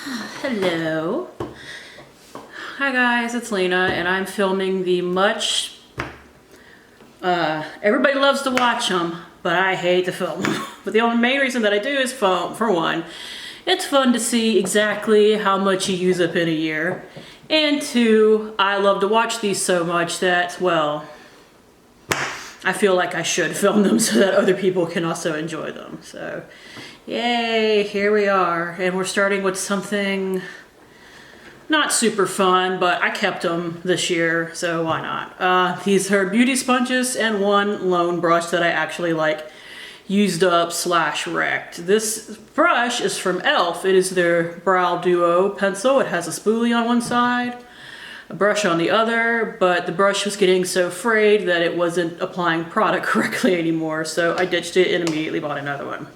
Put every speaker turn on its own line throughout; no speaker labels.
Hello. Hi guys, it's Lena and I'm filming the everybody loves to watch them, but I hate to film them. But the only main reason that I do is for one, it's fun to see exactly how much you use up in a year. And two, I love to watch these so much that, well, I feel like I should film them so that other people can also enjoy them. So, yay, here we are. And we're starting with something not super fun, but I kept them this year, so why not? These are beauty sponges and one lone brush that I actually used up / wrecked. This brush is from e.l.f. It is their Brow Duo pencil. It has a spoolie on one side, a brush on the other, but the brush was getting so frayed that it wasn't applying product correctly anymore, so I ditched it and immediately bought another one.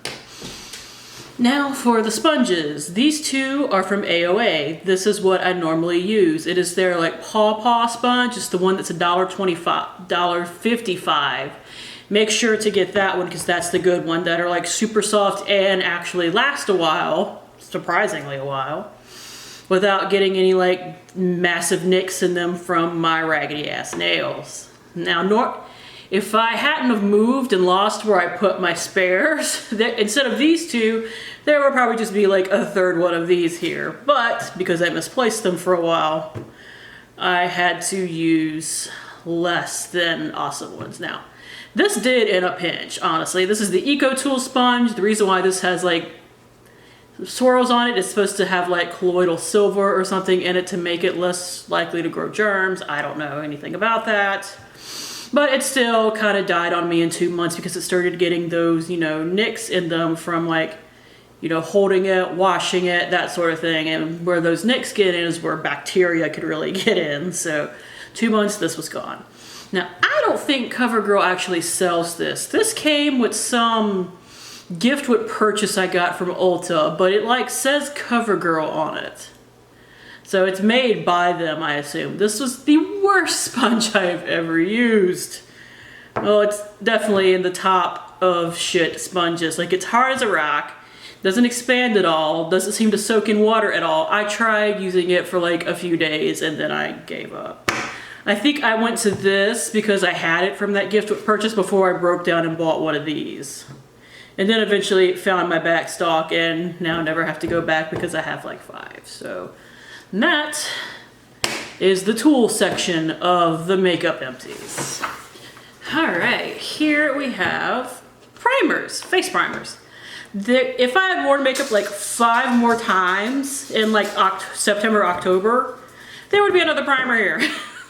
Now for the sponges. These two are from AOA. This is what I normally use. It is their Paw Paw sponge. It's the one that's $1.55. Make sure to get that one because that's the good one, that are super soft and actually last a while, surprisingly a while, without getting any massive nicks in them from my raggedy ass nails. Now, if I hadn't have moved and lost where I put my spares, instead of these two, there would probably just be a third one of these here. But because I misplaced them for a while, I had to use less than awesome ones. Now, this did in a pinch, honestly. This is the Eco Tool sponge. The reason why this has swirls on it is supposed to have colloidal silver or something in it to make it less likely to grow germs. I don't know anything about that. But it still kind of died on me in 2 months because it started getting those, nicks in them from holding it, washing it, that sort of thing. And where those nicks get in is where bacteria could really get in. So 2 months, this was gone. Now, I don't think CoverGirl actually sells this. This came with some gift with purchase I got from Ulta, but it says CoverGirl on it. So it's made by them, I assume. This was the worst sponge I've ever used. Well, it's definitely in the top of shit sponges. It's hard as a rock, doesn't expand at all, doesn't seem to soak in water at all. I tried using it for a few days and then I gave up. I think I went to this because I had it from that gift with purchase before I broke down and bought one of these. And then eventually found my back stock and now never have to go back because I have 5. So. And that is the tool section of the makeup empties. All right, here we have primers, face primers. If I had worn makeup 5 more times in September, October, there would be another primer here,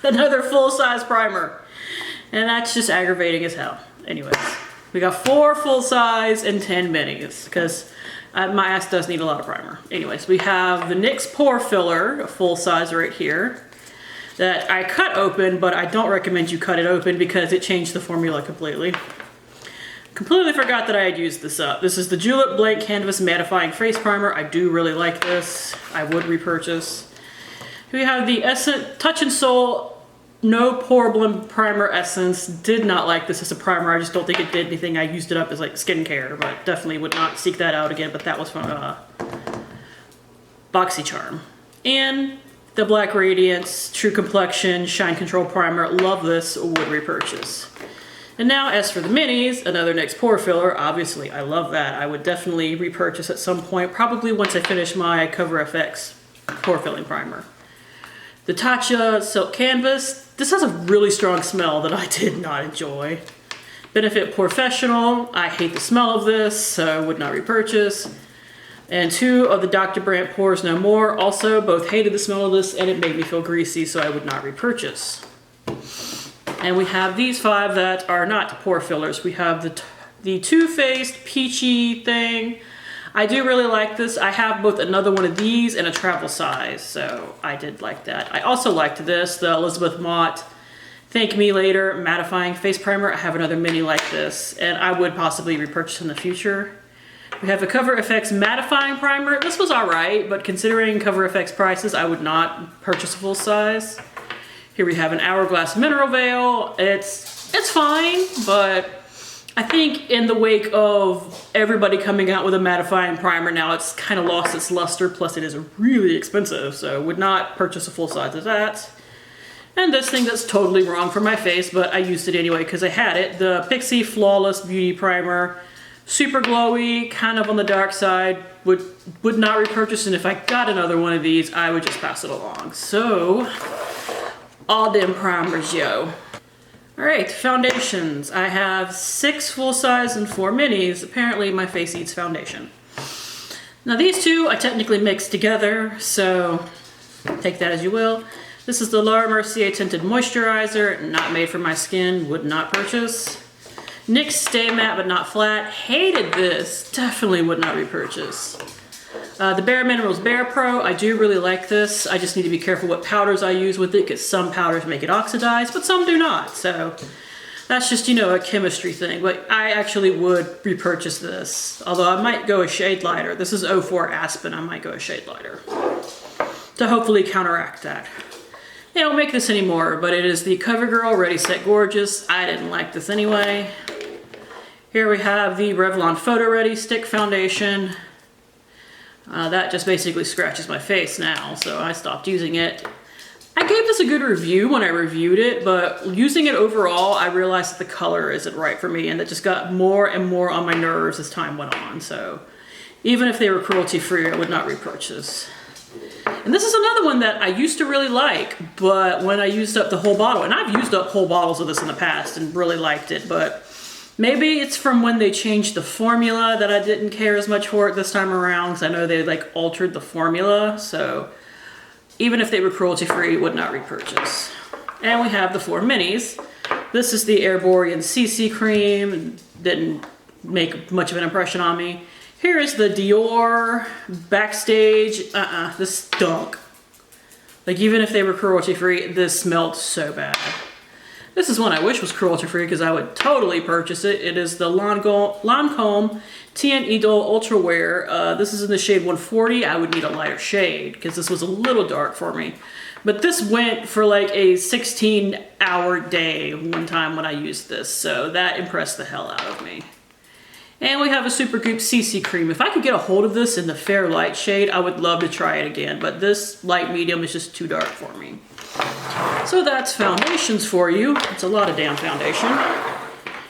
another full-size primer. And that's just aggravating as hell. Anyways, we got 4 full-size and 10 minis because my ass does need a lot of primer. Anyways, we have the NYX Pore Filler, a full size right here, that I cut open, but I don't recommend you cut it open because it changed the formula completely. Completely forgot that I had used this up. This is the Julep Blank Canvas Mattifying Face Primer. I do really like this. I would repurchase. We have the Touch in Sol No Pore Blend Primer Essence. Did not like this as a primer. I just don't think it did anything. I used it up as skincare, but definitely would not seek that out again. But that was from BoxyCharm. And the Black Radiance True Complexion Shine Control Primer. Love this. Would repurchase. And now as for the minis, another NYX Pore Filler. Obviously, I love that. I would definitely repurchase at some point. Probably once I finish my Cover FX Pore Filling Primer. The Tatcha Silk Canvas. This has a really strong smell that I did not enjoy. Benefit Professional. I hate the smell of this, so I would not repurchase. And 2 of the Dr. Brandt Pores No More. Also, both hated the smell of this and it made me feel greasy, so I would not repurchase. And we have these 5 that are not pore fillers. We have the Too Faced Peachy thing. I do really like this. I have both another one of these and a travel size, so I did like that. I also liked this, the Elizabeth Mott Thank Me Later Mattifying Face Primer. I have another mini like this, and I would possibly repurchase in the future. We have a Cover FX Mattifying Primer. This was alright, but considering Cover FX prices, I would not purchase a full size. Here we have an Hourglass Mineral Veil. It's fine, but I think in the wake of everybody coming out with a mattifying primer now, it's kind of lost its luster, plus it is really expensive, so would not purchase a full size of that. And this thing that's totally wrong for my face, but I used it anyway because I had it. The Pixi Flawless Beauty Primer. Super glowy, kind of on the dark side. Would not repurchase, and if I got another one of these, I would just pass it along. So, all them primers, yo. Alright, foundations. I have 6 full size and 4 minis. Apparently my face eats foundation. Now these two I technically mixed together, so take that as you will. This is the Laura Mercier Tinted Moisturizer, not made for my skin, would not purchase. NYX Stay Matte but not flat, hated this, definitely would not repurchase. The Bare Minerals Bare Pro, I do really like this. I just need to be careful what powders I use with it because some powders make it oxidize, but some do not. So that's just, you know, a chemistry thing. But I actually would repurchase this. Although I might go a shade lighter. This is 04 Aspen, I might go a shade lighter to hopefully counteract that. They don't make this anymore, but it is the CoverGirl Ready Set Gorgeous. I didn't like this anyway. Here we have the Revlon Photo Ready Stick Foundation. That just basically scratches my face now, so I stopped using it. I gave this a good review when I reviewed it, but using it overall, I realized that the color isn't right for me, and it just got more and more on my nerves as time went on. So even if they were cruelty-free, I would not repurchase. And this is another one that I used to really like, but when I used up the whole bottle, and I've used up whole bottles of this in the past and really liked it, but maybe it's from when they changed the formula that I didn't care as much for it this time around, because I know they like altered the formula, so even if they were cruelty-free, would not repurchase. And we have the 4 minis. This is the Airborne CC Cream, didn't make much of an impression on me. Here is the Dior Backstage, this stunk. Like even if they were cruelty-free, this smelled so bad. This is one I wish was cruelty-free because I would totally purchase it. It is the Lancome Tien Idol Ultra Wear. This is in the shade 140. I would need a lighter shade because this was a little dark for me. But this went for like a 16-hour day one time when I used this, so that impressed the hell out of me. And we have a Supergoop CC Cream. If I could get a hold of this in the fair light shade, I would love to try it again, but this light medium is just too dark for me. So that's foundations for you. It's a lot of damn foundation.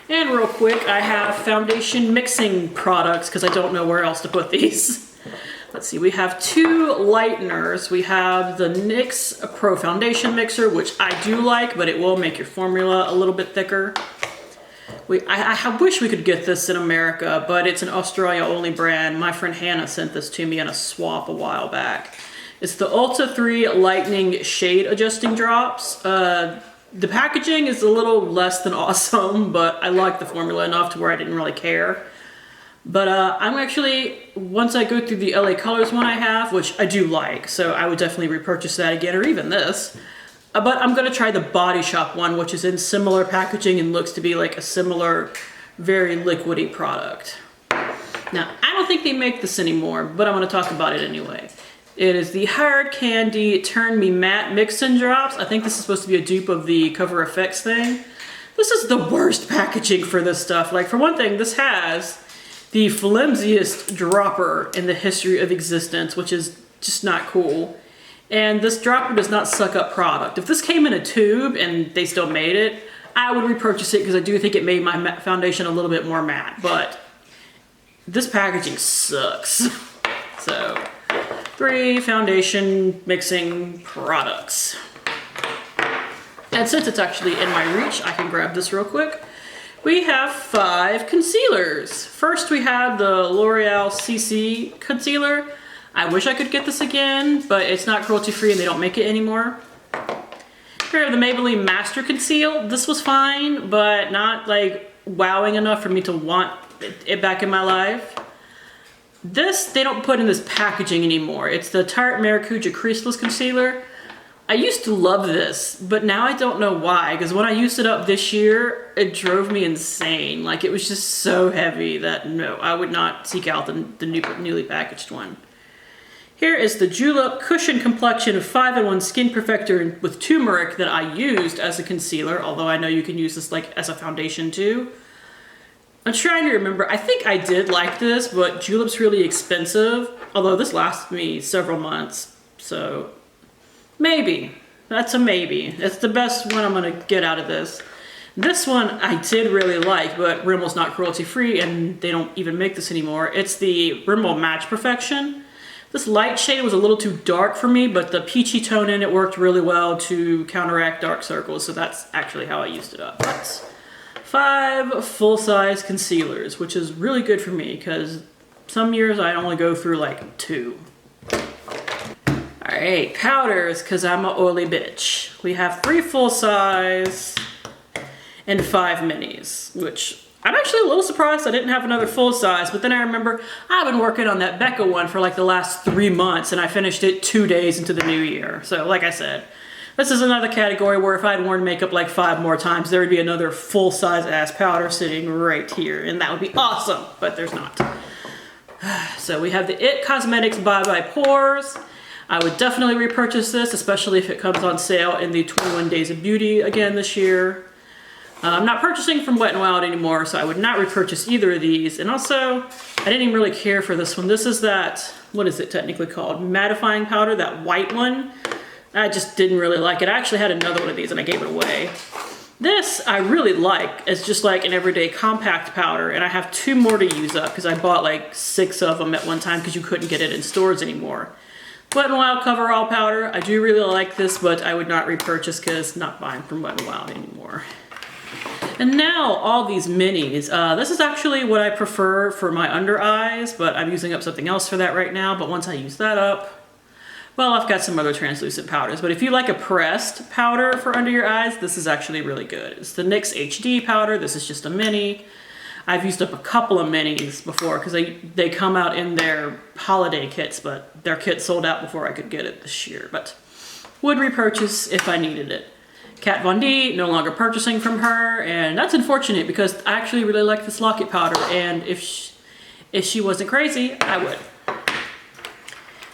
And real quick, I have foundation mixing products because I don't know where else to put these. Let's see, we have 2 lighteners. We have the NYX Pro Foundation Mixer, which I do like, but it will make your formula a little bit thicker. I wish we could get this in America, but it's an Australia-only brand. My friend Hannah sent this to me in a swap a while back. It's the Ulta 3 Lightning Shade Adjusting Drops. The packaging is a little less than awesome, but I like the formula enough to where I didn't really care. But I'm actually, once I go through the LA Colors one I have, which I do like, so I would definitely repurchase that again, or even this. But I'm going to try the Body Shop one, which is in similar packaging and looks to be like a similar, very liquidy product. Now, I don't think they make this anymore, but I'm going to talk about it anyway. It is the Hard Candy Turn Me Matte Mix and Drops. I think this is supposed to be a dupe of the Cover FX thing. This is the worst packaging for this stuff. Like, for one thing, this has the flimsiest dropper in the history of existence, which is just not cool. And this dropper does not suck up product. If this came in a tube and they still made it, I would repurchase it because I do think it made my foundation a little bit more matte, but this packaging sucks. So, 3 foundation mixing products. And since it's actually in my reach, I can grab this real quick. We have 5 concealers. First we have the L'Oreal CC Concealer. I wish I could get this again, but it's not cruelty-free and they don't make it anymore. Here are the Maybelline Master Conceal. This was fine, but not like wowing enough for me to want it back in my life. This, they don't put in this packaging anymore. It's the Tarte Maracuja Creaseless Concealer. I used to love this, but now I don't know why, because when I used it up this year, it drove me insane. Like, it was just so heavy that no, I would not seek out the newly packaged one. Here is the Julep Cushion Complexion 5-in-1 Skin Perfector with Turmeric that I used as a concealer, although I know you can use this like as a foundation too. I'm trying to remember. I think I did like this, but Julep's really expensive. Although this lasted me several months. So maybe. That's a maybe. It's the best one I'm gonna get out of this. This one I did really like, but Rimmel's not cruelty free and they don't even make this anymore. It's the Rimmel Match Perfection. This light shade was a little too dark for me, but the peachy tone in it worked really well to counteract dark circles, so that's actually how I used it up. That's 5 full-size concealers, which is really good for me because some years I only go through like 2. Alright, powders, because I'm an oily bitch. We have 3 full-size and 5 minis, which I'm actually a little surprised I didn't have another full size, but then I remember I've been working on that Becca one for like the last 3 months and I finished it 2 days into the new year. So like I said, this is another category where if I'd worn makeup like 5 more times, there would be another full size ass powder sitting right here and that would be awesome, but there's not. So we have the IT Cosmetics Bye Bye Pores. I would definitely repurchase this, especially if it comes on sale in the 21 Days of Beauty again this year. I'm not purchasing from Wet n Wild anymore, so I would not repurchase either of these. And also, I didn't even really care for this one. This is that, what is it technically called? Mattifying powder, that white one. I just didn't really like it. I actually had another one of these and I gave it away. This I really like. It's just like an everyday compact powder, and I have 2 more to use up because I bought like 6 of them at one time because you couldn't get it in stores anymore. Wet n Wild Coverall powder. I do really like this, but I would not repurchase because not buying from Wet n Wild anymore. And now all these minis. This is actually what I prefer for my under eyes, but I'm using up something else for that right now. But once I use that up, well, I've got some other translucent powders. But if you like a pressed powder for under your eyes, this is actually really good. It's the NYX HD powder. This is just a mini. I've used up a couple of minis before because they come out in their holiday kits, but their kit sold out before I could get it this year. But would repurchase if I needed it. Kat Von D, no longer purchasing from her, and that's unfortunate because I actually really like this locket powder, and if she wasn't crazy, I would.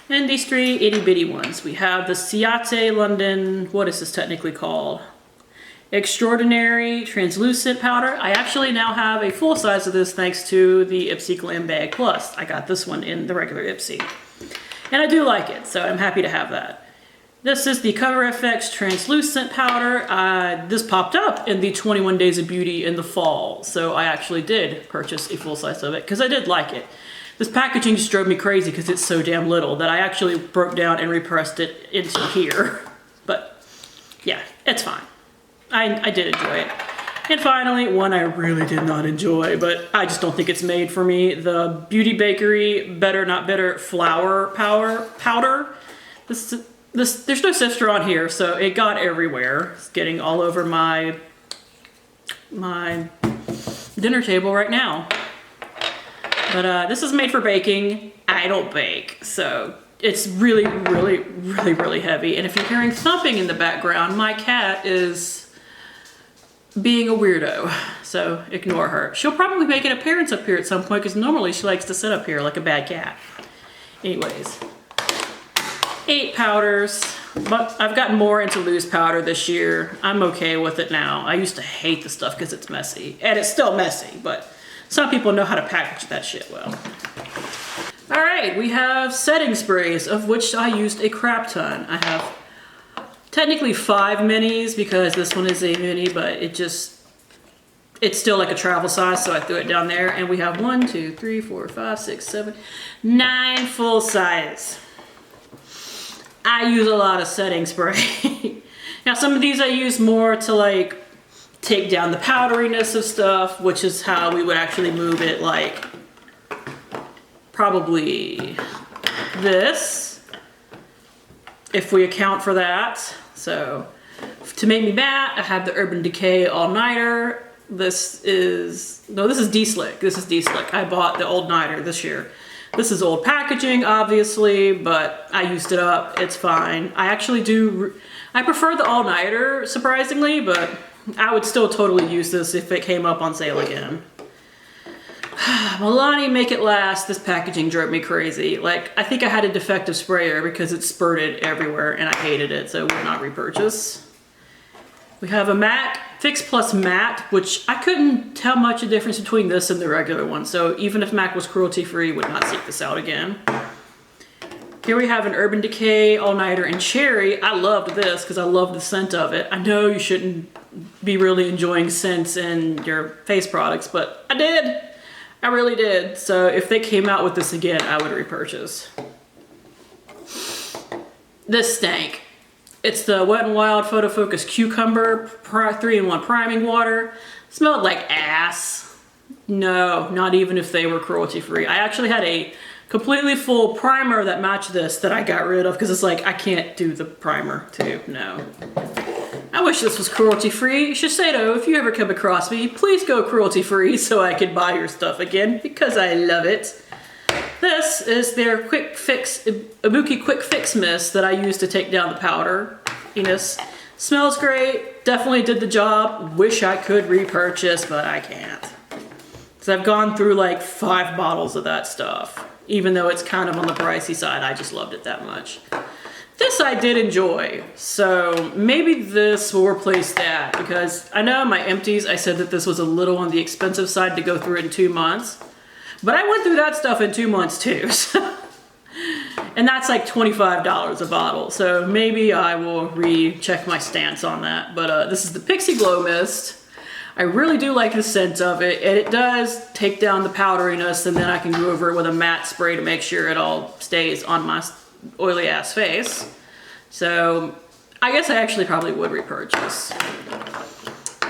And these 3 itty bitty ones. We have the Ciate London, what is this technically called? Extraordinary Translucent Powder. I actually now have a full size of this thanks to the Ipsy Glam Bag Plus. I got this one in the regular Ipsy. And I do like it, so I'm happy to have that. This is the Cover FX Translucent Powder. This popped up in the 21 Days of Beauty in the fall, so I actually did purchase a full size of it because I did like it. This packaging just drove me crazy because it's so damn little that I actually broke down and repressed it into here. But yeah, it's fine. I did enjoy it. And finally, one I really did not enjoy, but I just don't think it's made for me. The Beauty Bakery Better Not Bitter Flour Powder. There's no sifter on here, so it got everywhere. It's getting all over my dinner table right now. But this is made for baking. I don't bake, so it's really, really, really, really heavy. And if you're hearing thumping in the background, my cat is being a weirdo, so ignore her. She'll probably make an appearance up here at some point because normally she likes to sit up here like a bad cat. Anyways. 8 powders, but I've gotten more into loose powder this year. I'm okay with it now. I used to hate the stuff because it's messy, and it's still messy, but some people know how to package that shit well. All right, we have setting sprays, of which I used a crap ton. I have technically 5 minis because this one is a mini, but it's still like a travel size, so I threw it down there. And we have 1, 2, 3, 4, 5, 6, 7, 9 full size. I use a lot of setting spray. Now some of these I use more to like take down the powderiness of stuff, which is how we would actually move it, like probably this, if we account for that. So to make me matte, I have the Urban Decay All-Nighter. This is D-Slick. This is D-Slick. I bought the Old Nighter this year. This is old packaging, obviously, but I used it up. It's fine. I prefer the all-nighter, surprisingly, but I would still totally use this if it came up on sale again. Milani Make It Last. This packaging drove me crazy. Like, I think I had a defective sprayer because it spurted everywhere and I hated it, so I would not repurchase. We have a MAC Fix Plus Matte, which I couldn't tell much of a difference between this and the regular one. So even if MAC was cruelty-free, would not seek this out again. Here we have an Urban Decay All-Nighter in Cherry. I loved this because I love the scent of it. I know you shouldn't be really enjoying scents in your face products, but I did. I really did. So if they came out with this again, I would repurchase. This stank. It's the Wet n Wild Photo Focus Cucumber 3-in-1 Priming Water. Smelled like ass. No, not even if they were cruelty-free. I actually had a completely full primer that matched this that I got rid of because it's like, I can't do the primer too, no. I wish this was cruelty-free. Shiseido, if you ever come across me, please go cruelty-free so I can buy your stuff again because I love it. This is their Quick Fix, Ibuki Quick Fix Mist that I use to take down the powder. Smells great, definitely did the job. Wish I could repurchase, but I can't. So I've gone through like 5 bottles of that stuff. Even though it's kind of on the pricey side, I just loved it that much. This I did enjoy, so maybe this will replace that because I know my Empties, I said that this was a little on the expensive side to go through it in 2 months. But I went through that stuff in 2 months too. So. And that's like $25 a bottle. So maybe I will recheck my stance on that. But this is the Pixie Glow Mist. I really do like the scent of it. And it does take down the powderiness. And then I can go over it with a matte spray to make sure it all stays on my oily ass face. So I guess I actually probably would repurchase.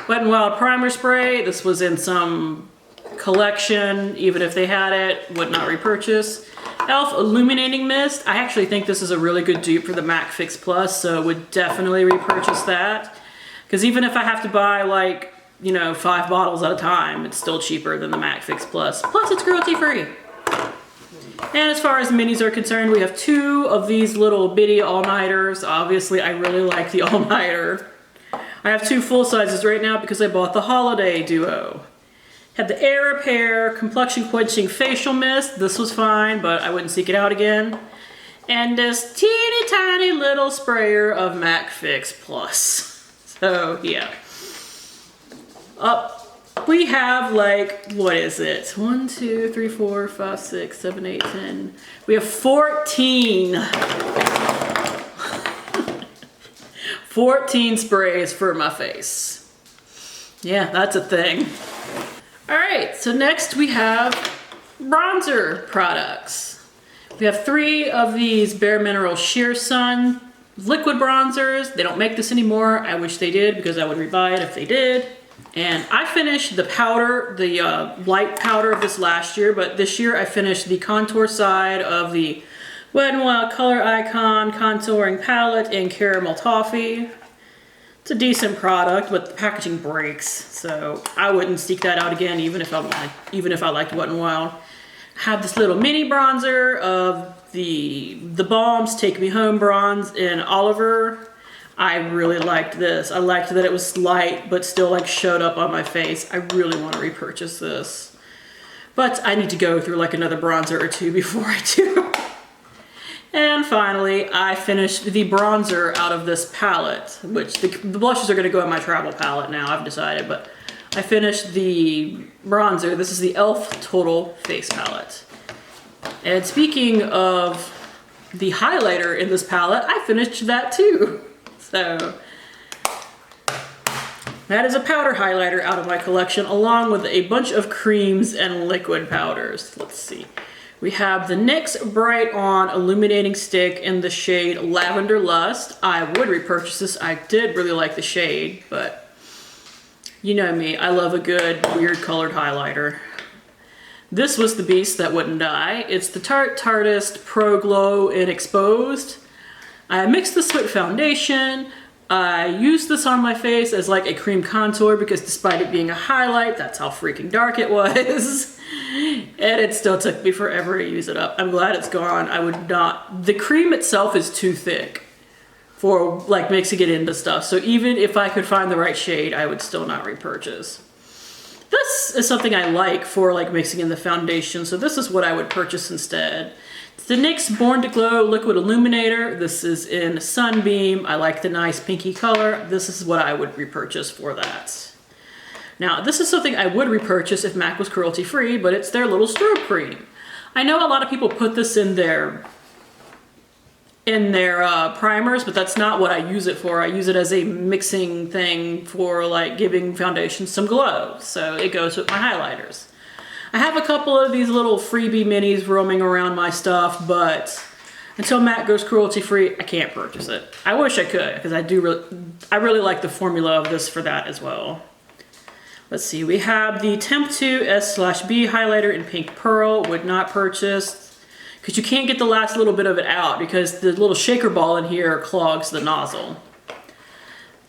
Wet n Wild Primer Spray. This was in some collection, even if they had it, would not repurchase. e.l.f. Illuminating Mist. I actually think this is a really good dupe for the MAC Fix Plus, so would definitely repurchase that. Because even if I have to buy like, you know, 5 bottles at a time, it's still cheaper than the MAC Fix Plus. Plus it's cruelty free. And as far as minis are concerned, we have 2 of these little bitty all-nighters. Obviously, I really like the all-nighter. I have 2 full sizes right now because I bought the Holiday Duo. Had the Air Repair Complexion Quenching Facial Mist. This was fine, but I wouldn't seek it out again. And this teeny tiny little sprayer of MAC Fix Plus. So, yeah. Up, we have like, what is it? 1, 2, 3, 4, 5, 6, 7, 8, 10. We have 14. 14 sprays for my face. Yeah, that's a thing. All right, so next we have bronzer products. We have 3 of these Bare Minerals Sheer Sun liquid bronzers. They don't make this anymore. I wish they did because I would rebuy it if they did. And I finished the powder, the light powder of this last year, but this year I finished the contour side of the Wet n Wild Color Icon Contouring Palette in Caramel Toffee. It's a decent product, but the packaging breaks, so I wouldn't seek that out again, even if I liked Wet n Wild. I have this little mini bronzer of the Balm's Take Me Home bronze in Oliver. I really liked this. I liked that it was light, but still like showed up on my face. I really want to repurchase this, but I need to go through like another bronzer or 2 before I do. And finally, I finished the bronzer out of this palette, which the blushes are going to go in my travel palette now, I've decided, but I finished the bronzer. This is the e.l.f. Total Face Palette. And speaking of the highlighter in this palette, I finished that too. So that is a powder highlighter out of my collection, along with a bunch of creams and liquid powders. Let's see. We have the NYX Bright On Illuminating Stick in the shade Lavender Lust. I would repurchase this. I did really like the shade, but you know me, I love a good weird colored highlighter. This was the beast that wouldn't die. It's the Tarte Tartist Pro Glow in Exposed. I mixed this with foundation. I used this on my face as like a cream contour because despite it being a highlight, that's how freaking dark it was. And it still took me forever to use it up. I'm glad it's gone. I would not, the cream itself is too thick for like mixing it into stuff. So even if I could find the right shade, I would still not repurchase. This this is something I like for like mixing in the foundation, so this is what I would purchase instead. It's the NYX Born to Glow Liquid Illuminator. This is in Sunbeam. I like the nice pinky color. This is what I would repurchase for that. Now, this is something I would repurchase if MAC was cruelty free, but it's their little strobe cream. I know a lot of people put this in their primers, but that's not what I use it for. I use it as a mixing thing for like giving foundation some glow. So it goes with my highlighters. I have a couple of these little freebie minis roaming around my stuff, but until MAC goes cruelty free, I can't purchase it. I wish I could, because I really like the formula of this for that as well. Let's see, we have the Temp 2 S/B highlighter in Pink Pearl. Would not purchase, because you can't get the last little bit of it out because the little shaker ball in here clogs the nozzle.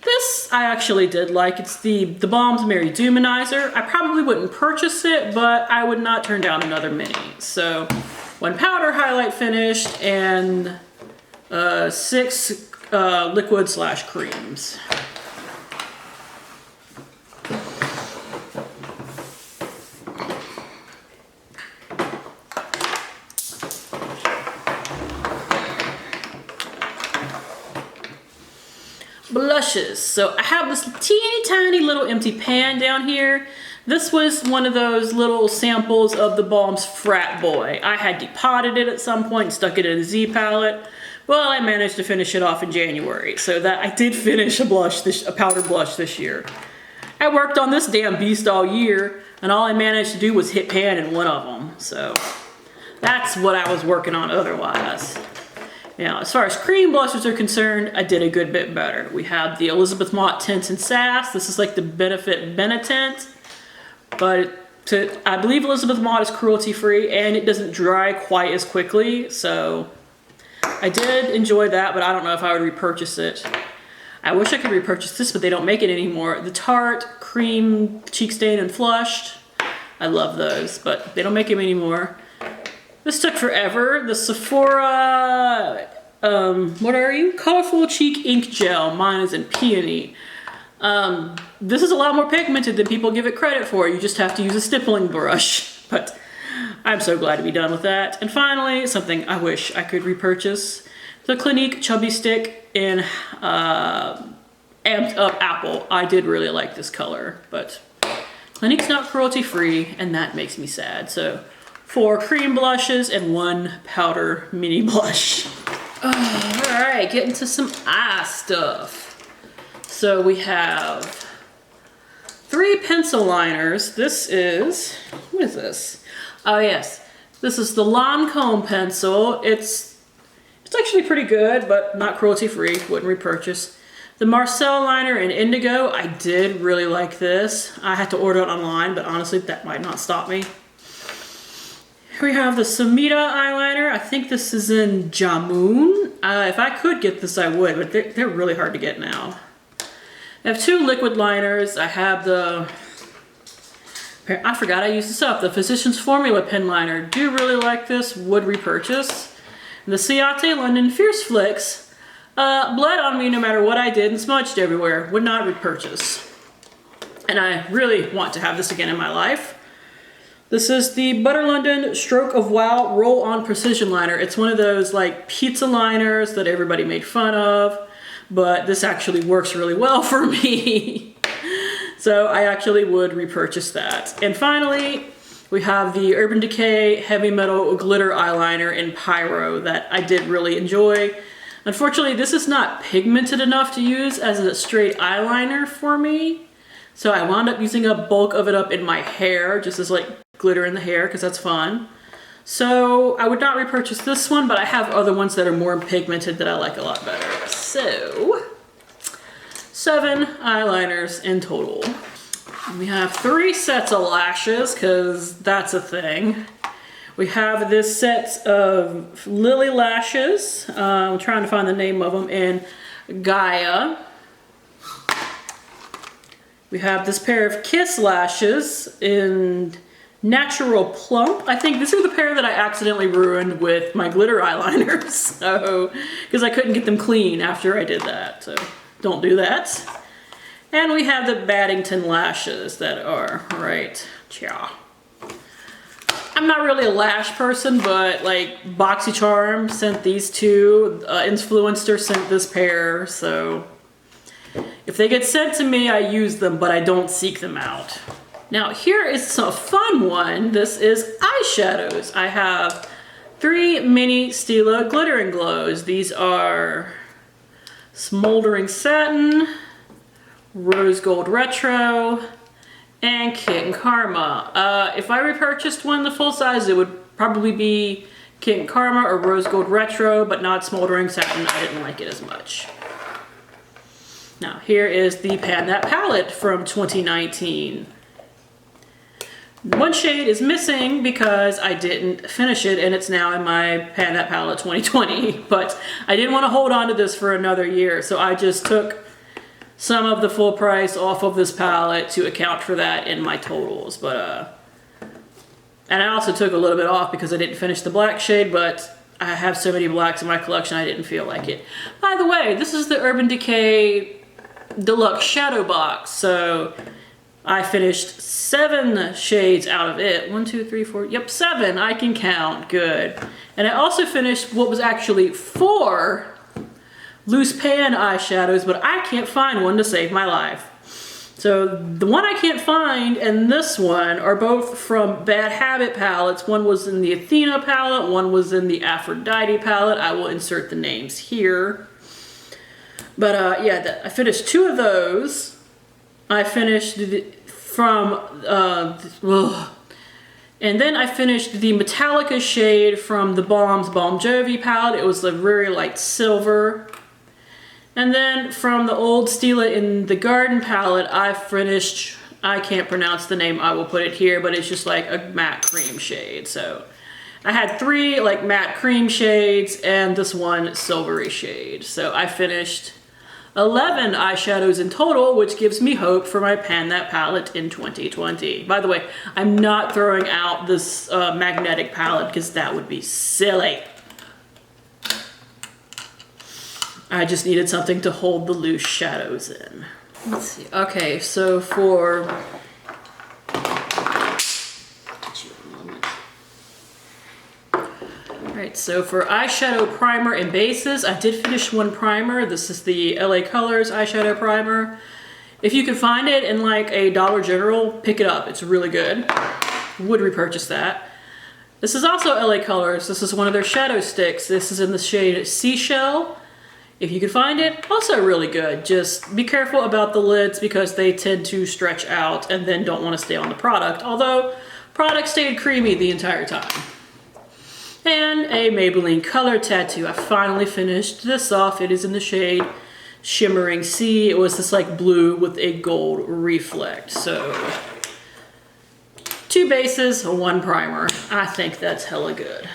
This I actually did like. It's the Balm's Mary Duminizer. I probably wouldn't purchase it, but I would not turn down another mini. So 1 powder highlight finished and 6 liquid/creams. Blushes. So I have this teeny tiny little empty pan down here. This was one of those little samples of the Balm's Frat Boy. I had depotted it at some point and stuck it in a Z palette. Well, I managed to finish it off in January, so that I did finish a powder blush this year. I worked on this damn beast all year, and all I managed to do was hit pan in one of them. So that's what I was working on otherwise. Now, as far as cream blushes are concerned, I did a good bit better. We have the Elizabeth Mott Tint and Sass. This is like the Benefit Benetint, but I believe Elizabeth Mott is cruelty-free and it doesn't dry quite as quickly, so I did enjoy that, but I don't know if I would repurchase it. I wish I could repurchase this, but they don't make it anymore. The Tarte Cream Cheek Stain and Flushed. I love those, but they don't make them anymore. This took forever. The Sephora, what are you? Colorful Cheek Ink Gel. Mine is in Peony. This is a lot more pigmented than people give it credit for. You just have to use a stippling brush. But I'm so glad to be done with that. And finally, something I wish I could repurchase. The Clinique Chubby Stick in Amped Up Apple. I did really like this color, but Clinique's not cruelty free, and that makes me sad. So 4 cream blushes and 1 powder mini blush. Alright, get into some eye stuff. So we have 3 pencil liners. This is, what is this? Oh yes, this is the Lancome pencil. It's actually pretty good, but not cruelty free, wouldn't repurchase. The Marcel liner in Indigo, I did really like this. I had to order it online, but honestly, that might not stop me. Here we have the Samita eyeliner. I think this is in Jamun. If I could get this, I would, but they're really hard to get now. I have 2 liquid liners. I have the, I forgot I used this up, the Physicians Formula pen liner. Do really like this, would repurchase. And the Ciate London Fierce Flicks. Bled on me no matter what I did and smudged everywhere. Would not repurchase. And I really want to have this again in my life. This is the Butter London Stroke of Wow Roll-On Precision Liner. It's one of those like pizza liners that everybody made fun of, but this actually works really well for me. So I actually would repurchase that. And finally, we have the Urban Decay Heavy Metal Glitter Eyeliner in Pyro that I did really enjoy. Unfortunately, this is not pigmented enough to use as a straight eyeliner for me. So I wound up using a bulk of it up in my hair, just as like glitter in the hair, because that's fun. So I would not repurchase this one, but I have other ones that are more pigmented that I like a lot better. So 7 eyeliners in total. We have 3 sets of lashes, because that's a thing. We have this set of Lily lashes. I'm trying to find the name of them in Gaia. We have this pair of Kiss lashes in Natural Plump. I think these are the pair that I accidentally ruined with my glitter eyeliners. So, because I couldn't get them clean after I did that. So don't do that. And we have the Baddington lashes that are right Yeah. I'm not really a lash person, but like BoxyCharm sent these two, Influencer sent this pair, so if they get sent to me, I use them, but I don't seek them out. Now here is a fun one. This is eyeshadows. I have 3 mini Stila Glittering Glows. These are Smoldering Satin, Rose Gold Retro, and Kitten Karma. If I repurchased one the full size, it would probably be Kitten Karma or Rose Gold Retro, but not Smoldering Satin. I didn't like it as much. Now here is the Pan That palette from 2019. One shade is missing because I didn't finish it, and it's now in my Pan That palette 2020, but I didn't want to hold on to this for another year, so I just took some of the full price off of this palette to account for that in my totals. But and I also took a little bit off because I didn't finish the black shade, but I have so many blacks in my collection I didn't feel like it. By the way, this is the Urban Decay Deluxe Shadow Box, so I finished 7 shades out of it. 1, 2, 3, 4, yep, 7, I can count, good. And I also finished what was actually 4 loose pan eyeshadows, but I can't find one to save my life. So the one I can't find and this one are both from Bad Habit palettes. One was in the Athena palette, one was in the Aphrodite palette. I will insert the names here. But yeah, I finished 2 of those. I finished from, and then I finished the Metallica shade from the Balm's Balm Jovi palette. It was a very light silver. And then from the old Stila in the Garden palette, I finished, I can't pronounce the name, I will put it here, but it's just like a matte cream shade. So I had 3 like matte cream shades and this one silvery shade. So I finished 11 eyeshadows in total, which gives me hope for my Pan That palette in 2020. By the way, I'm not throwing out this magnetic palette because that would be silly. I just needed something to hold the loose shadows in. Let's see. Okay, so for Alright, so for eyeshadow primer and bases, I did finish one primer. This is the LA Colors eyeshadow primer. If you can find it in like a Dollar General, pick it up. It's really good. Would repurchase that. This is also LA Colors. This is one of their shadow sticks. This is in the shade Seashell. If you can find it, also really good. Just be careful about the lids because they tend to stretch out and then don't want to stay on the product. Although, product stayed creamy the entire time. And a Maybelline Color Tattoo. I finally finished this off. It is in the shade Shimmering Sea. It was this like blue with a gold reflect. So 2 bases, 1 primer. I think that's hella good.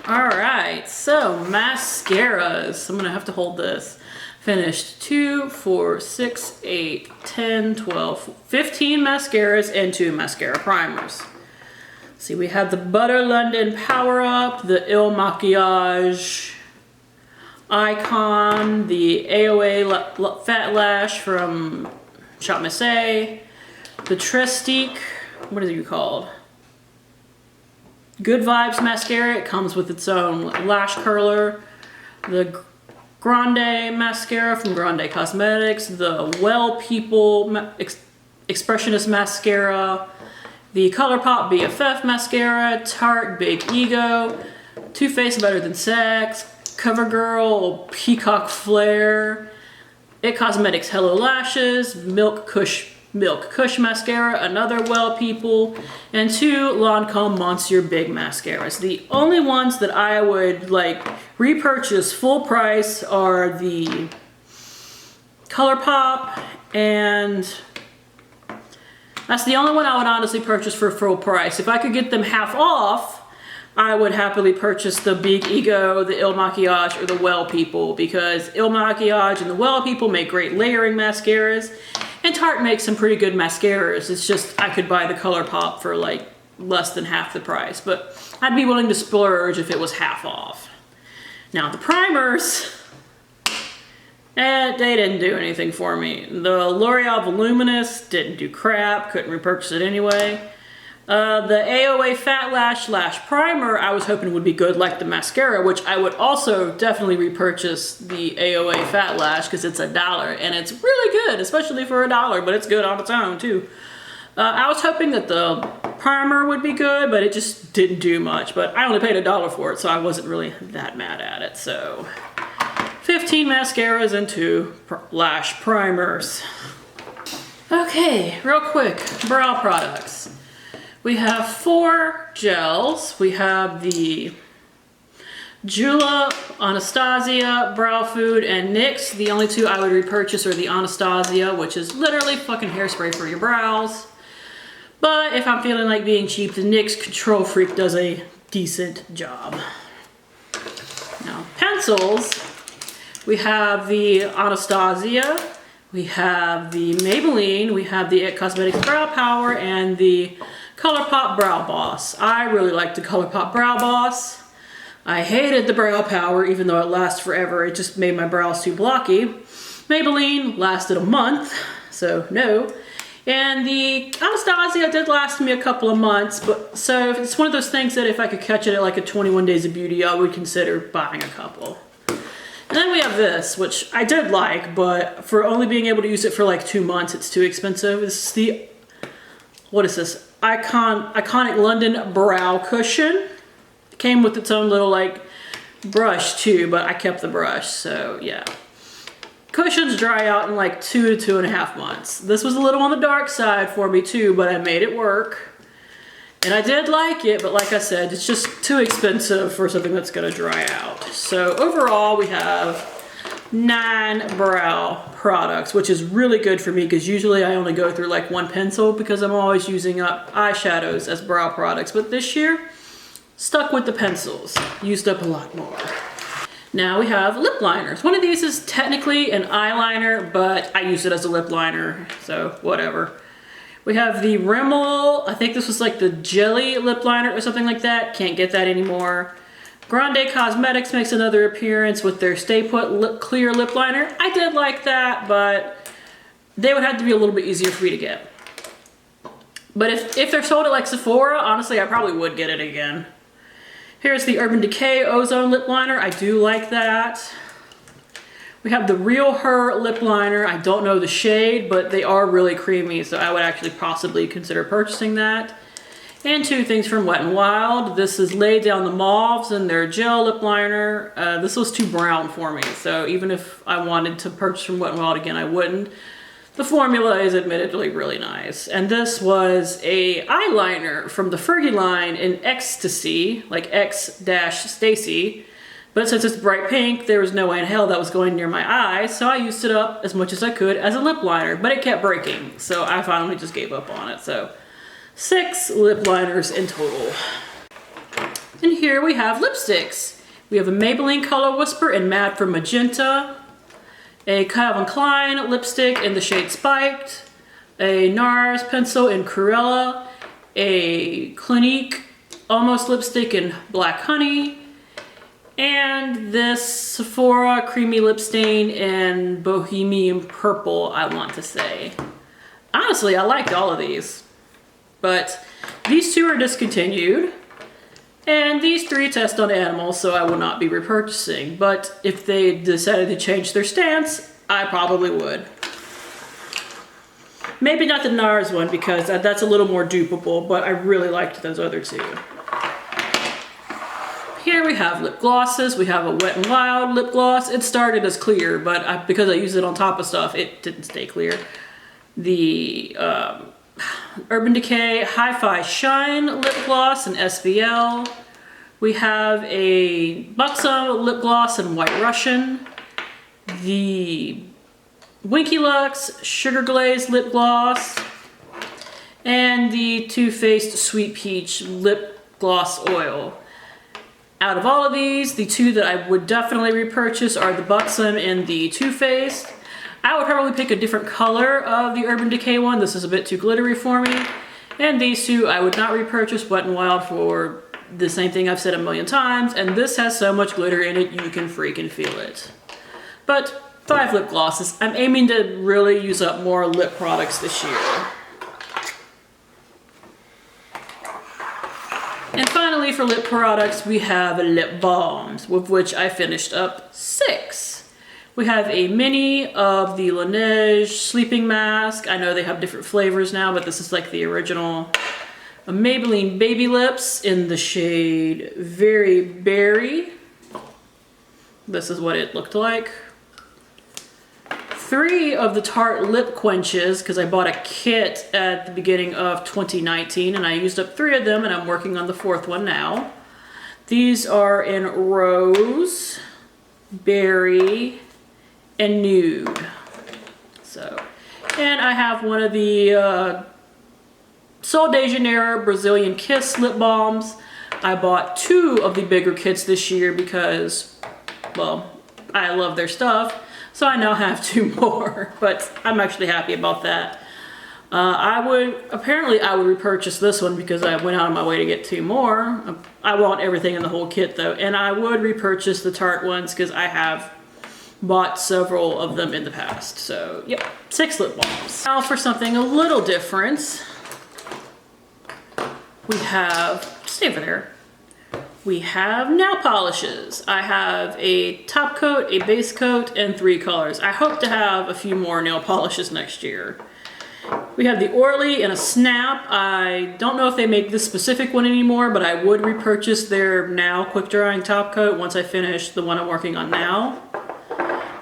Alright, so mascaras. I'm gonna have to hold this. Finished 2, 4, 6, 8, 10, 12, 15 mascaras and 2 mascara primers. See, we have the Butter London Power Up, the Il Makiage Icon, the AOA Fat Lash from Shop Missy, the Trestique, what is it called? Good Vibes mascara. It comes with its own lash curler. The Grande mascara from Grande Cosmetics. The Well People Expressionist mascara. The ColourPop BFF mascara. Tarte Big Ego. Too Faced Better Than Sex. CoverGirl Peacock Flare. It Cosmetics Hello Lashes. Milk Kush mascara, another Well People, and 2 Lancome Monsieur Big mascaras. The only ones that I would like repurchase full price are the ColourPop, and that's the only one I would honestly purchase for full price. If I could get them half off, I would happily purchase the Big Ego, the Il Makiage, or the Well People, because Il Makiage and the Well People make great layering mascaras, and Tarte makes some pretty good mascaras. It's just I could buy the ColourPop for like less than half the price, but I'd be willing to splurge if it was half off. Now the primers, And they didn't do anything for me. The L'Oreal Voluminous didn't do crap, couldn't repurchase it anyway. The AOA Fat Lash Lash Primer I was hoping would be good like the mascara, which I would also definitely repurchase the AOA Fat Lash because it's $1 and it's really good, especially for $1, but it's good on its own too. I was hoping that the primer would be good, but it just didn't do much. But I only paid $1 for it, so I wasn't really that mad at it. So 15 mascaras and 2 lash primers. Okay, real quick, brow products. We have 4 gels. We have the Julep, Anastasia, Brow Food, and NYX. The only 2 I would repurchase are the Anastasia, which is literally fucking hairspray for your brows. But if I'm feeling like being cheap, the NYX Control Freak does a decent job. Now, pencils. We have the Anastasia, we have the Maybelline, we have the IT Cosmetics Brow Power, and the ColourPop Brow Boss. I really like the ColourPop Brow Boss. I hated the Brow Power, even though it lasts forever. It just made my brows too blocky. Maybelline lasted a month, so no. And the Anastasia did last me a couple of months, but so it's one of those things that if I could catch it at like a 21 Days of Beauty, I would consider buying a couple. And then we have this, which I did like, but for only being able to use it for like 2 months, it's too expensive. This is the, what is this? Iconic London Brow Cushion. It came with its own little like brush too, but I kept the brush, so yeah. Cushions dry out in like 2 to 2.5 months. This was a little on the dark side for me too, but I made it work. And I did like it, but like I said, it's just too expensive for something that's gonna dry out. So overall, we have 9 brow products, which is really good for me because usually I only go through like 1 pencil because I'm always using up eyeshadows as brow products. But this year, stuck with the pencils, used up a lot more. Now we have lip liners. One of these is technically an eyeliner, but I use it as a lip liner, so whatever. We have the Rimmel, I think this was like the jelly lip liner or something like that. Can't get that anymore. Grande Cosmetics makes another appearance with their Stay Put clear lip liner. I did like that, but they would have to be a little bit easier for me to get. But if they're sold at like Sephora, honestly, I probably would get it again. Here's the Urban Decay Ozone lip liner. I do like that. We have the Real Her lip liner. I don't know the shade, but they are really creamy, so I would actually possibly consider purchasing that. And 2 things from Wet n Wild. This is Lay Down the Mauves and their gel lip liner. This was too brown for me, so even if I wanted to purchase from Wet n Wild again, I wouldn't. The formula is admittedly really nice. And this was a eyeliner from the Fergie line in Ecstasy, like X-Stacy. But since it's bright pink, there was no way in hell that was going near my eye, so I used it up as much as I could as a lip liner, but it kept breaking, so I finally just gave up on it. So 6 lip liners in total. And here we have lipsticks. We have a Maybelline Color Whisper in Mad for Magenta, a Calvin Klein lipstick in the shade Spiked, a NARS pencil in Cruella, a Clinique Almost lipstick in Black Honey, and this Sephora Creamy Lip Stain in Bohemian Purple, I want to say. Honestly, I liked all of these. But these 2 are discontinued. And these 3 test on animals, so I will not be repurchasing. But if they decided to change their stance, I probably would. Maybe not the NARS one, because that's a little more dupeable, but I really liked those other 2. Here we have lip glosses. We have a Wet n Wild lip gloss. It started as clear, but because I used it on top of stuff, it didn't stay clear. The Urban Decay Hi-Fi Shine lip gloss in SVL. We have a Buxom lip gloss in White Russian. The Winky Lux Sugar Glaze lip gloss. And the Too Faced Sweet Peach lip gloss oil. Out of all of these, the 2 that I would definitely repurchase are the Buxom and the Too Faced. I would probably pick a different color of the Urban Decay one. This is a bit too glittery for me. And these 2 I would not repurchase Wet n Wild for the same thing I've said a million times. And this has so much glitter in it, you can freaking feel it. But 5 lip glosses. I'm aiming to really use up more lip products this year. And finally, for lip products, we have lip balms, with which I finished up 6. We have a mini of the Laneige Sleeping Mask. I know they have different flavors now, but this is like the original. A Maybelline Baby Lips in the shade Very Berry. This is what it looked like. 3 of the Tarte Lip Quenches, because I bought a kit at the beginning of 2019 and I used up 3 of them and I'm working on the 4th one now. These are in Rose, Berry, and Nude. So, and I have one of the Sol de Janeiro Brazilian Kiss lip balms. I bought 2 of the bigger kits this year because, well, I love their stuff. So I now have 2 more, but I'm actually happy about that. Apparently I would repurchase this one because I went out of my way to get 2 more. I want everything in the whole kit though. And I would repurchase the Tarte ones because I have bought several of them in the past. So yep, 6 lip balms. Now for something a little different. We have, stay over there. We have nail polishes. I have a top coat, a base coat, and 3 colors. I hope to have a few more nail polishes next year. We have the Orly and a Snap. I don't know if they make this specific one anymore, but I would repurchase their now quick drying top coat once I finish the one I'm working on now.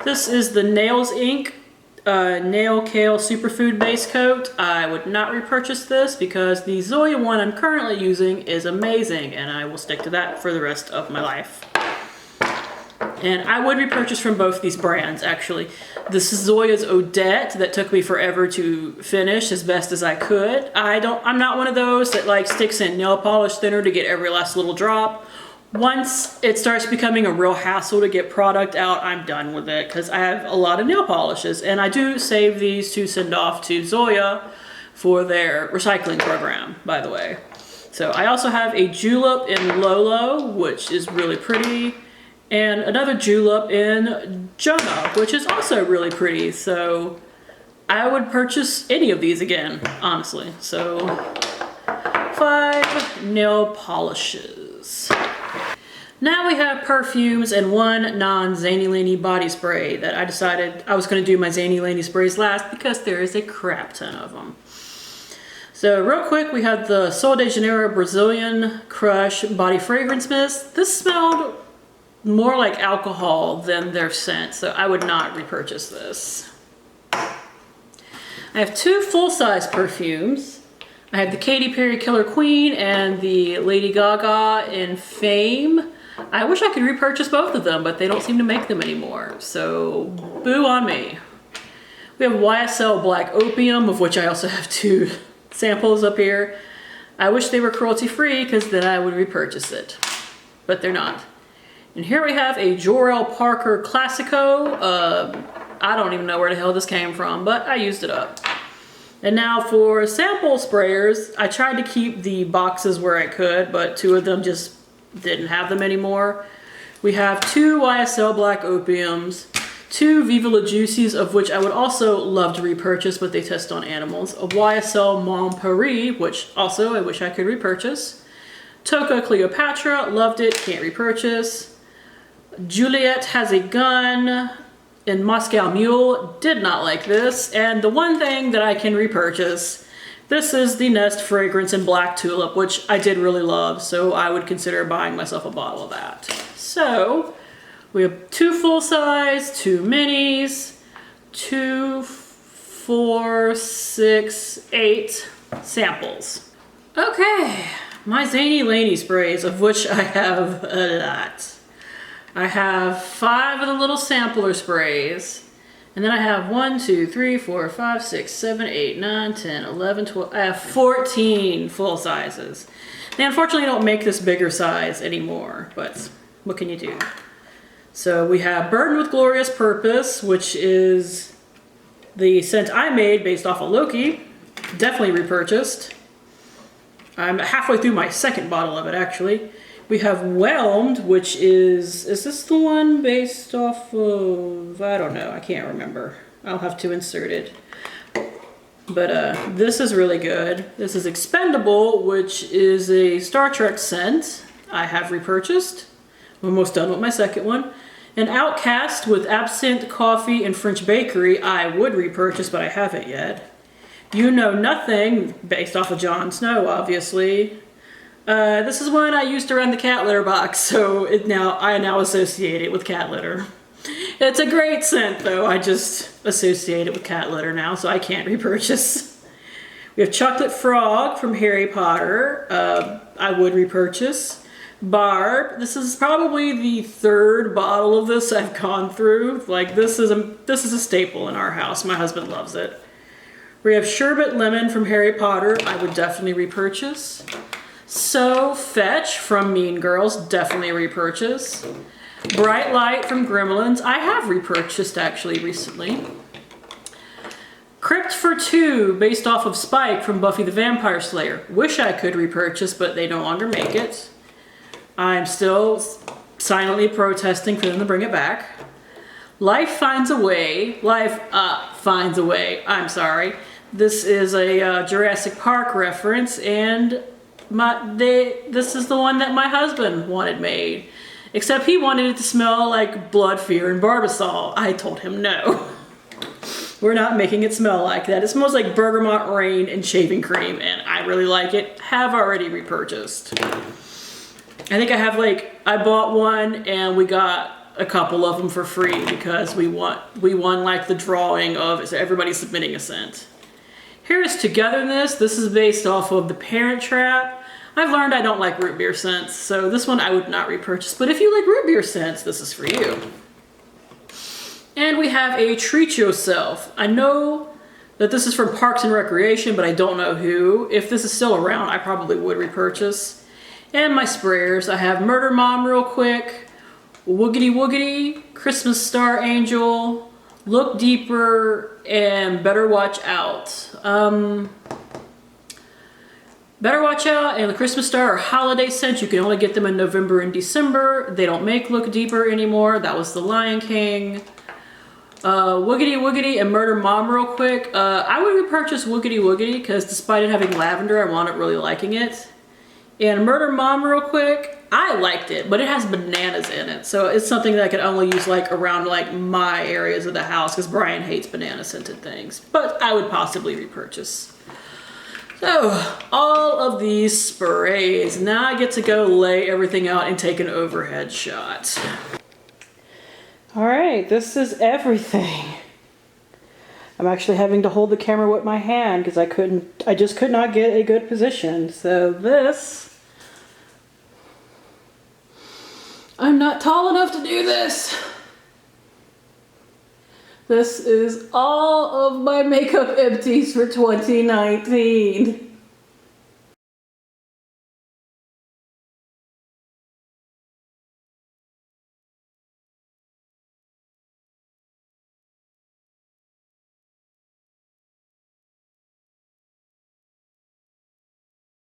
This is the Nails Inc. Nail Kale Superfood Base Coat. I would not repurchase this because the Zoya one I'm currently using is amazing and I will stick to that for the rest of my life. And I would repurchase from both these brands actually. This is Zoya's Odette that took me forever to finish as best as I could. I'm not one of those that like sticks in nail polish thinner to get every last little drop. Once it starts becoming a real hassle to get product out, I'm done with it because I have a lot of nail polishes and I do save these to send off to Zoya for their recycling program, by the way. So I also have a Julep in Lolo, which is really pretty, and another Julep in Jonah, which is also really pretty. So I would purchase any of these again, honestly. So 5 nail polishes. Now we have perfumes and 1 non-Zany Laney body spray that I decided I was going to do my Zany Laney sprays last because there is a crap ton of them. So real quick, we have the Sol de Janeiro Brazilian Crush Body Fragrance Mist. This smelled more like alcohol than their scent, so I would not repurchase this. I have 2 full-size perfumes. I have the Katy Perry Killer Queen and the Lady Gaga in Fame. I wish I could repurchase both of them, but they don't seem to make them anymore, so boo on me. We have YSL Black Opium, of which I also have 2 samples up here. I wish they were cruelty-free because then I would repurchase it, but they're not. And here we have a Jorel Parker Classico. I don't even know where the hell this came from, but I used it up. And now for sample sprayers, I tried to keep the boxes where I could, but 2 of them just didn't have them anymore. We have 2 YSL Black Opiums, 2 Viva La Juicies, of which I would also love to repurchase, but they test on animals. A YSL Mon Paris, which also I wish I could repurchase. Toca Cleopatra, loved it, can't repurchase. Juliet Has a Gun in Moscow Mule, did not like this. And the one thing that I can repurchase, this is the Nest Fragrance in Black Tulip, which I did really love, so I would consider buying myself a bottle of that. So we have 2 full size, 2 minis, 2, 4, 6, 8 samples. Okay, my Zany Laney sprays, of which I have a lot. I have 5 of the little sampler sprays. And then I have 1, 2, 3, 4, 5, 6, 7, 8, 9, 10, 11, 12. I have 14 full sizes. They unfortunately don't make this bigger size anymore, but what can you do? So we have Burdened with Glorious Purpose, which is the scent I made based off of Loki. Definitely repurchased. I'm halfway through my 2nd bottle of it, actually. We have Whelmed, which is this the one based off of, I don't know, I can't remember. I'll have to insert it. But this is really good. This is Expendable, which is a Star Trek scent I have repurchased. I'm almost done with my second one. An Outcast with Absinthe, Coffee, and French Bakery I would repurchase, but I haven't yet. You Know Nothing, based off of Jon Snow, obviously. This is one I used around the cat litter box, so I now associate it with cat litter. It's a great scent, though. I just associate it with cat litter now, so I can't repurchase. We have Chocolate Frog from Harry Potter. I would repurchase. Barb. This is probably the third bottle of this I've gone through. Like, this is a staple in our house. My husband loves it. We have Sherbet Lemon from Harry Potter. I would definitely repurchase. So Fetch from Mean Girls, definitely repurchase. Bright Light from Gremlins, I have repurchased actually recently. Crypt for Two, based off of Spike from Buffy the Vampire Slayer. Wish I could repurchase, but they no longer make it. I'm still silently protesting for them to bring it back. Life Finds a Way. Life Finds a Way. I'm sorry. This is a Jurassic Park reference, and this is the one that my husband wanted made. Except he wanted it to smell like Blood, Fear, and Barbasol. I told him no. We're not making it smell like that. It smells like bergamot rain and shaving cream, and I really like it. Have already repurchased. I think I bought one and we got a couple of them for free because we won like the drawing of it, so everybody's submitting a scent. Here is Togetherness. This is based off of The Parent Trap. I've learned I don't like root beer scents, so this one I would not repurchase. But if you like root beer scents, this is for you. And we have a Treat Yourself. I know that this is from Parks and Recreation, but I don't know who. If this is still around, I probably would repurchase. And my sprayers, I have Murder Mom Real Quick, Woogity Woogity, Christmas Star Angel, Look Deeper, and Better Watch Out. Better Watch Out and the Christmas Star are holiday scents. You can only get them in November and December. They don't make Look Deeper anymore. That was the Lion King. Woogity Woogity and Murder Mom Real Quick. I would repurchase Woogity Woogity because despite it having lavender, I wound up really liking it. And Murder Mom Real Quick, I liked it, but it has bananas in it. So it's something that I could only use like around like my areas of the house because Brian hates banana scented things. But I would possibly repurchase. So, all of these sprays. Now I get to go lay everything out and take an overhead shot. Alright, this is everything. I'm actually having to hold the camera with my hand because I just could not get a good position. So this, I'm not tall enough to do this. This is all of my makeup empties for 2019.